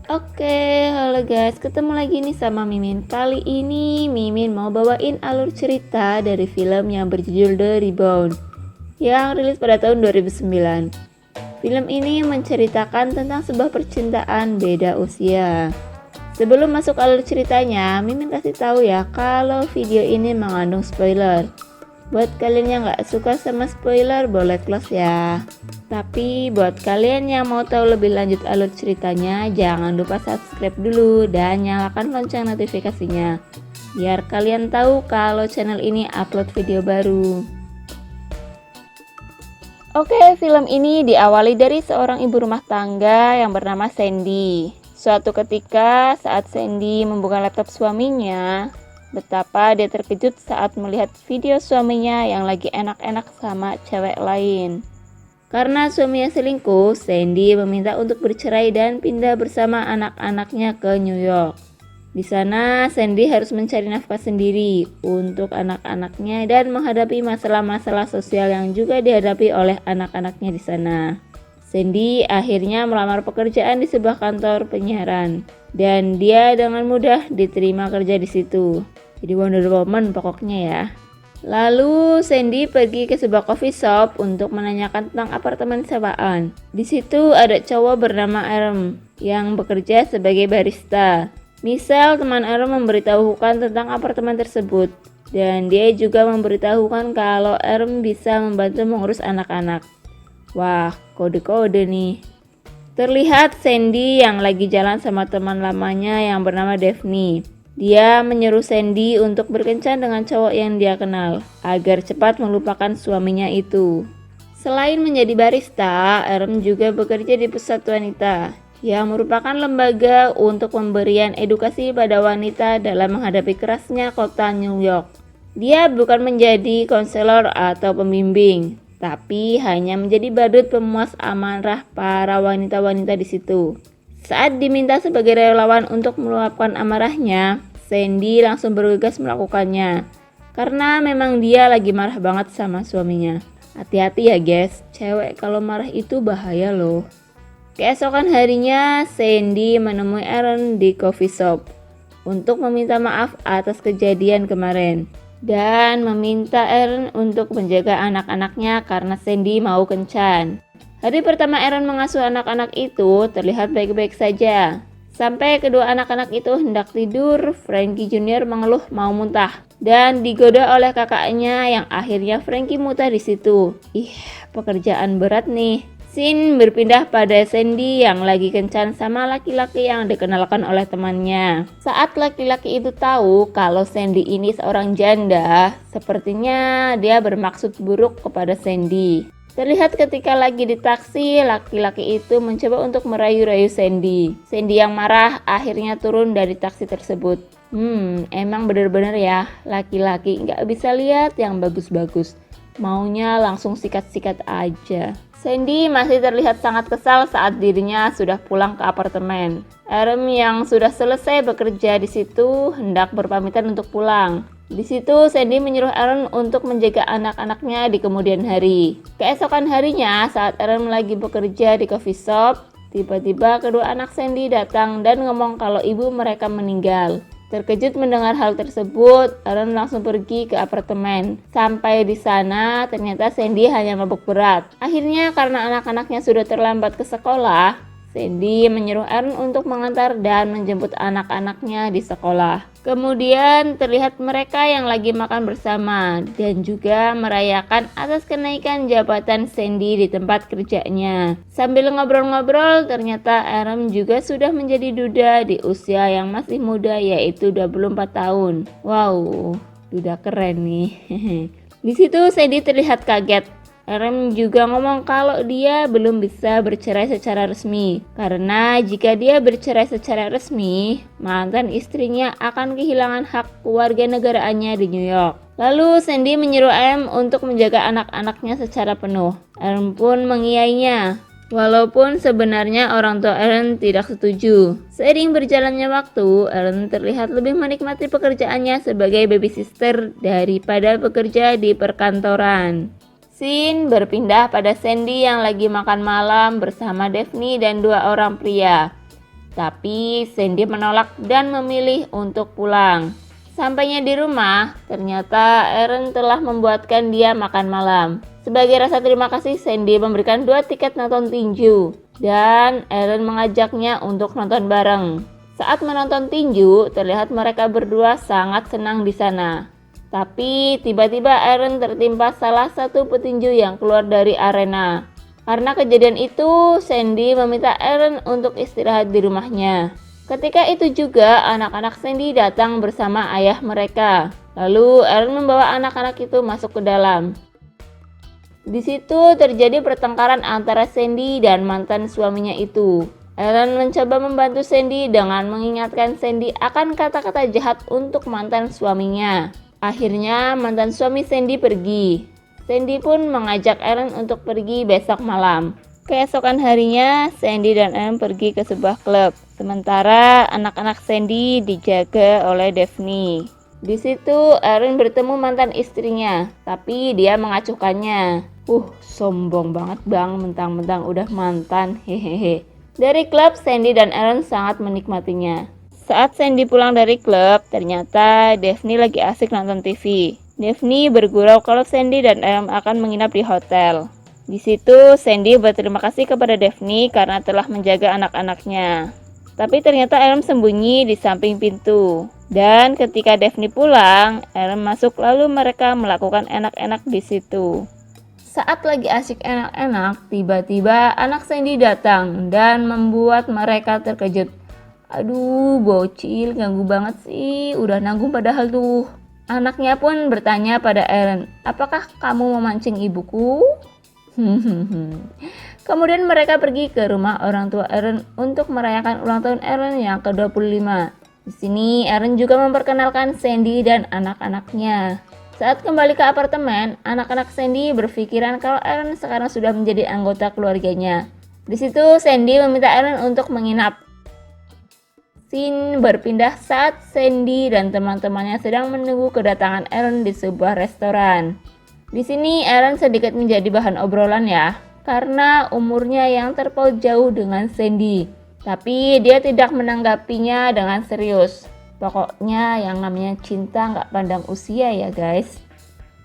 Oke, halo guys, ketemu lagi nih sama Mimin. Kali ini Mimin mau bawain alur cerita dari film yang berjudul The Rebound yang rilis pada tahun 2009. Film ini menceritakan tentang sebuah percintaan beda usia. Sebelum masuk alur ceritanya, Mimin kasih tahu ya kalau video ini mengandung spoiler. Buat kalian yang gak suka sama spoiler boleh close ya. Tapi buat kalian yang mau tahu lebih lanjut alur ceritanya, jangan lupa subscribe dulu dan nyalakan lonceng notifikasinya biar kalian tahu kalau channel ini upload video baru. Oke, film ini diawali dari seorang ibu rumah tangga yang bernama Sandy. Suatu ketika saat Sandy membuka laptop suaminya, betapa dia terkejut saat melihat video suaminya yang lagi enak-enak sama cewek lain. Karena suaminya selingkuh, Sandy meminta untuk bercerai dan pindah bersama anak-anaknya ke New York. Di sana, Sandy harus mencari nafkah sendiri untuk anak-anaknya dan menghadapi masalah-masalah sosial yang juga dihadapi oleh anak-anaknya di sana. Sandy akhirnya melamar pekerjaan di sebuah kantor penyiaran dan dia dengan mudah diterima kerja di situ. Jadi Wonder Woman pokoknya ya. Lalu Sandy pergi ke sebuah coffee shop untuk menanyakan tentang apartemen sewaan. Di situ ada cowok bernama Aaron yang bekerja sebagai barista. Michelle, teman Aaron, memberitahukan tentang apartemen tersebut dan dia juga memberitahukan kalau Aaron bisa membantu mengurus anak-anak. Wah, kode-kode nih. Terlihat Sandy yang lagi jalan sama teman lamanya yang bernama Daphne. Dia menyuruh Sandy untuk berkencan dengan cowok yang dia kenal agar cepat melupakan suaminya itu. Selain menjadi barista, Aaron juga bekerja di Pusat Wanita yang merupakan lembaga untuk pemberian edukasi pada wanita dalam menghadapi kerasnya kota New York. Dia bukan menjadi konselor atau pembimbing, tapi hanya menjadi badut pemuas amarah para wanita-wanita di situ. Saat diminta sebagai relawan untuk meluapkan amarahnya, Sandy langsung bergegas melakukannya karena memang dia lagi marah banget sama suaminya. Hati-hati ya guys, cewek kalau marah itu bahaya loh. Keesokan harinya, Sandy menemui Aaron di coffee shop untuk meminta maaf atas kejadian kemarin dan meminta Aaron untuk menjaga anak-anaknya karena Sandy mau kencan. Hari pertama Aaron mengasuh anak-anak itu terlihat baik-baik saja. Sampai kedua anak-anak itu hendak tidur, Frankie Junior mengeluh mau muntah dan digoda oleh kakaknya yang akhirnya Frankie muntah di situ. Pekerjaan berat nih. Scene berpindah pada Sandy yang lagi kencan sama laki-laki yang dikenalkan oleh temannya. Saat laki-laki itu tahu kalau Sandy ini seorang janda, sepertinya dia bermaksud buruk kepada Sandy. Terlihat ketika lagi di taksi, laki-laki itu mencoba untuk merayu-rayu Sandy. Sandy yang marah akhirnya turun dari taksi tersebut. Emang bener-bener ya, laki-laki nggak bisa lihat yang bagus-bagus. Maunya langsung sikat-sikat aja. Sandy masih terlihat sangat kesal saat dirinya sudah pulang ke apartemen. Aaron yang sudah selesai bekerja di situ hendak berpamitan untuk pulang. Di situ Sandy menyuruh Aaron untuk menjaga anak-anaknya di kemudian hari. Keesokan harinya saat Aaron lagi bekerja di coffee shop, tiba-tiba kedua anak Sandy datang dan ngomong kalau ibu mereka meninggal. Terkejut mendengar hal tersebut, Aaron langsung pergi ke apartemen. Sampai di sana ternyata Sandy hanya mabuk berat. Akhirnya karena anak-anaknya sudah terlambat ke sekolah, Sandy menyuruh Aaron untuk mengantar dan menjemput anak-anaknya di sekolah. Kemudian terlihat mereka yang lagi makan bersama dan juga merayakan atas kenaikan jabatan Sandy di tempat kerjanya. Sambil ngobrol-ngobrol, ternyata Aaron juga sudah menjadi duda di usia yang masih muda yaitu 24 tahun. Wow, duda keren nih. Di situ Sandy terlihat kaget. Aaron juga ngomong kalau dia belum bisa bercerai secara resmi karena jika dia bercerai secara resmi, mantan istrinya akan kehilangan hak kewarganegaraannya di New York. Lalu Sandy menyuruh Aaron untuk menjaga anak-anaknya secara penuh. Aaron pun mengiyainya. Walaupun sebenarnya orang tua Aaron tidak setuju. Seiring berjalannya waktu, Aaron terlihat lebih menikmati pekerjaannya sebagai babysitter daripada bekerja di perkantoran. Scene berpindah pada Sandy yang lagi makan malam bersama Daphne dan dua orang pria. Tapi Sandy menolak dan memilih untuk pulang. Sampainya di rumah, ternyata Aaron telah membuatkan dia makan malam. Sebagai rasa terima kasih, Sandy memberikan 2 tiket nonton tinju dan Aaron mengajaknya untuk nonton bareng. Saat menonton tinju, terlihat mereka berdua sangat senang di sana. Tapi tiba-tiba Aaron tertimpa salah satu petinju yang keluar dari arena. Karena kejadian itu, Sandy meminta Aaron untuk istirahat di rumahnya. Ketika itu juga anak-anak Sandy datang bersama ayah mereka. Lalu Aaron membawa anak-anak itu masuk ke dalam. Di situ terjadi pertengkaran antara Sandy dan mantan suaminya itu. Aaron mencoba membantu Sandy dengan mengingatkan Sandy akan kata-kata jahat untuk mantan suaminya. Akhirnya mantan suami Sandy pergi. Sandy pun mengajak Aaron untuk pergi besok malam. Keesokan harinya, Sandy dan Aaron pergi ke sebuah klub. Sementara anak-anak Sandy dijaga oleh Daphne. Di situ Aaron bertemu mantan istrinya, tapi dia mengacuhkannya. Sombong banget bang, mentang-mentang udah mantan, hehehe. Dari klub, Sandy dan Aaron sangat menikmatinya. Saat Sandy pulang dari klub, ternyata Daphne lagi asik nonton TV. Daphne bergurau kalau Sandy dan Aaron akan menginap di hotel. Di situ Sandy berterima kasih kepada Daphne karena telah menjaga anak-anaknya. Tapi ternyata Aaron sembunyi di samping pintu. Dan ketika Daphne pulang, Aaron masuk lalu mereka melakukan enak-enak di situ. Saat lagi asyik enak-enak, tiba-tiba anak Sandy datang dan membuat mereka terkejut. Aduh, bocil ganggu banget sih, udah nanggung padahal tuh. Anaknya pun bertanya pada Aaron, apakah kamu memancing ibuku? Kemudian mereka pergi ke rumah orang tua Aaron untuk merayakan ulang tahun Aaron yang ke-25. Di sini Aaron juga memperkenalkan Sandy dan anak-anaknya. Saat kembali ke apartemen, anak-anak Sandy berpikiran kalau Aaron sekarang sudah menjadi anggota keluarganya. Di situ Sandy meminta Aaron untuk menginap. Scene berpindah saat Sandy dan teman-temannya sedang menunggu kedatangan Aaron di sebuah restoran. Di sini Aaron sedikit menjadi bahan obrolan ya, karena umurnya yang terpaut jauh dengan Sandy. Tapi dia tidak menanggapinya dengan serius. Pokoknya yang namanya cinta nggak pandang usia ya guys.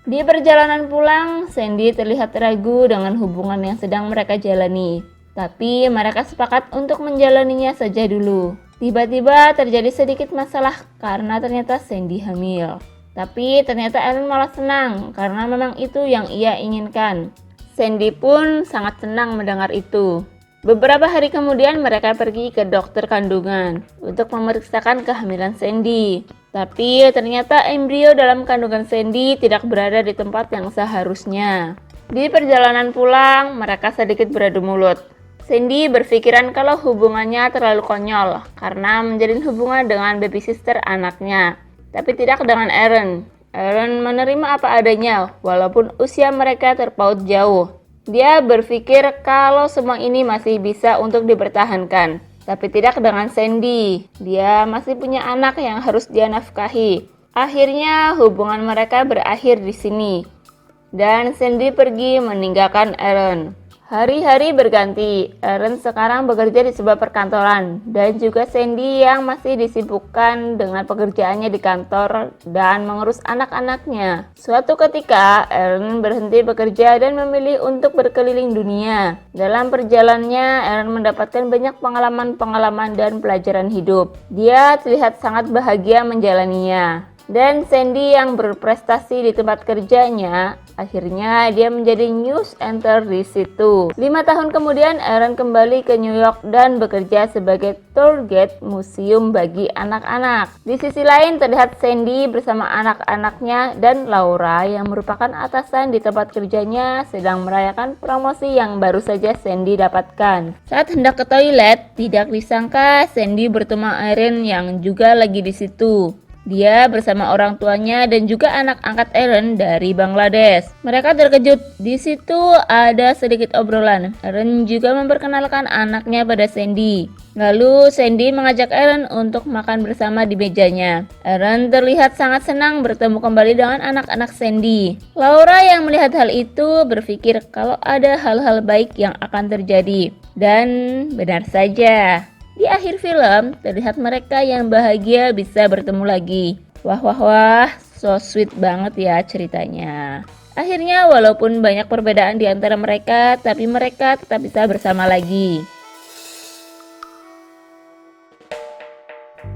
Di perjalanan pulang, Sandy terlihat ragu dengan hubungan yang sedang mereka jalani. Tapi mereka sepakat untuk menjalaninya saja dulu. Tiba-tiba terjadi sedikit masalah karena ternyata Sandy hamil. Tapi ternyata Aaron malah senang karena memang itu yang ia inginkan. Sandy pun sangat senang mendengar itu. Beberapa hari kemudian mereka pergi ke dokter kandungan untuk memeriksakan kehamilan Sandy. Tapi ternyata embrio dalam kandungan Sandy tidak berada di tempat yang seharusnya. Di perjalanan pulang, mereka sedikit beradu mulut. Sandy berpikiran kalau hubungannya terlalu konyol karena menjalin hubungan dengan baby sister anaknya. Tapi tidak dengan Aaron. Aaron menerima apa adanya walaupun usia mereka terpaut jauh. Dia berpikir kalau semua ini masih bisa untuk dipertahankan. Tapi tidak dengan Sandy. Dia masih punya anak yang harus dia nafkahi. Akhirnya hubungan mereka berakhir di sini. Dan Sandy pergi meninggalkan Aaron. Hari-hari berganti, Aaron sekarang bekerja di sebuah perkantoran dan juga Sandy yang masih disibukkan dengan pekerjaannya di kantor dan mengurus anak-anaknya. Suatu ketika, Aaron berhenti bekerja dan memilih untuk berkeliling dunia. Dalam perjalanannya, Aaron mendapatkan banyak pengalaman-pengalaman dan pelajaran hidup. Dia terlihat sangat bahagia menjalaninya. Dan Sandy yang berprestasi di tempat kerjanya, akhirnya dia menjadi news anchor di situ. 5 tahun kemudian Aaron kembali ke New York dan bekerja sebagai tour guide museum bagi anak-anak. Di sisi lain terlihat Sandy bersama anak-anaknya dan Laura yang merupakan atasan di tempat kerjanya sedang merayakan promosi yang baru saja Sandy dapatkan. Saat hendak ke toilet, tidak disangka Sandy bertemu Aaron yang juga lagi di situ. Dia bersama orang tuanya dan juga anak angkat Aaron dari Bangladesh. Mereka terkejut. Di situ ada sedikit obrolan. Aaron juga memperkenalkan anaknya pada Sandy. Lalu Sandy mengajak Aaron untuk makan bersama di mejanya. Aaron terlihat sangat senang bertemu kembali dengan anak-anak Sandy. Laura yang melihat hal itu berpikir kalau ada hal-hal baik yang akan terjadi. Dan benar saja. Di akhir film, terlihat mereka yang bahagia bisa bertemu lagi. Wah wah wah, so sweet banget ya ceritanya. Akhirnya walaupun banyak perbedaan di antara mereka, tapi mereka tetap bisa bersama lagi.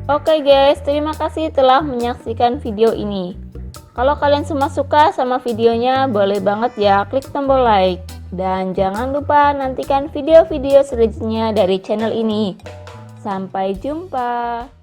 Oke guys, terima kasih telah menyaksikan video ini. Kalau kalian semua suka sama videonya, boleh banget ya klik tombol like. Dan jangan lupa nantikan video-video selanjutnya dari channel ini. Sampai jumpa.